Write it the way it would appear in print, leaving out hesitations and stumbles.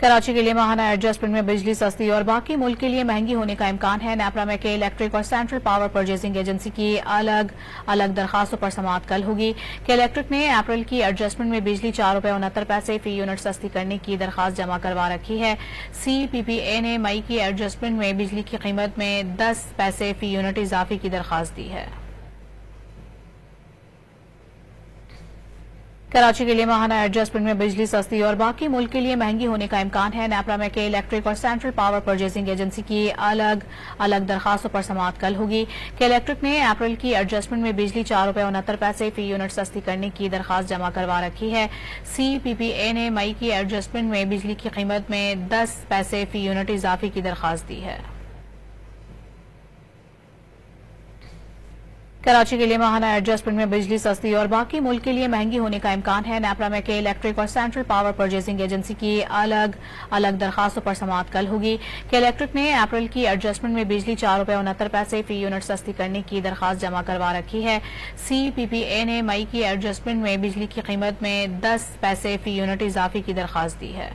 کراچی کے لیے ماہانہ ایڈجسٹمنٹ میں بجلی سستی اور باقی ملک کے لیے مہنگی ہونے کا امکان ہے۔ نیپرا میں کے الیکٹرک اور سینٹرل پاور پرچیزنگ ایجنسی کی الگ درخواستوں پر سماعت کل ہوگی۔ کے الیکٹرک نے اپریل کی ایڈجسٹمنٹ میں بجلی ₹4.69 فی یونٹ سستی کرنے کی درخواست جمع کروا رکھی ہے۔ سی پی پی اے نے مئی کی ایڈجسٹمنٹ میں بجلی کی قیمت میں 10 پیسے فی یونٹ اضافے کی درخواست دی ہے۔ کراچی کے لیے ماہانہ ایڈجسٹمنٹ میں بجلی سستی اور باقی ملک کے لیے مہنگی ہونے کا امکان ہے۔ نیپرا میں کے الیکٹرک اور سینٹرل پاور پرچیزنگ ایجنسی کی الگ درخواستوں پر سماعت کل ہوگی۔ کے الیکٹرک نے اپریل کی ایڈجسٹمنٹ میں بجلی ₹4.69 فی یونٹ سستی کرنے کی درخواست جمع کروا رکھی ہے۔ سی پی پی اے نے مئی کی ایڈجسٹمنٹ میں بجلی کی قیمت میں 10 پیسے فی یونٹ اضافے کی درخواست دی ہے۔ کراچی کے لیے ماہانہ ایڈجسٹمنٹ میں بجلی سستی اور باقی ملک کے لیے مہنگی ہونے کا امکان ہے۔ نیپرا میں کے الیکٹرک اور سینٹرل پاور پرچیزنگ ایجنسی کی الگ درخواستوں پر سماعت کل ہوگی۔ کے الیکٹرک نے اپریل کی ایڈجسٹمنٹ میں بجلی ₹4.69 فی یونٹ سستی کرنے کی درخواست جمع کروا رکھی ہے۔ سی پی پی اے نے مئی کی ایڈجسٹمنٹ میں بجلی کی قیمت میں 10 پیسے فی یونٹ اضافے کی درخواست دی ہے۔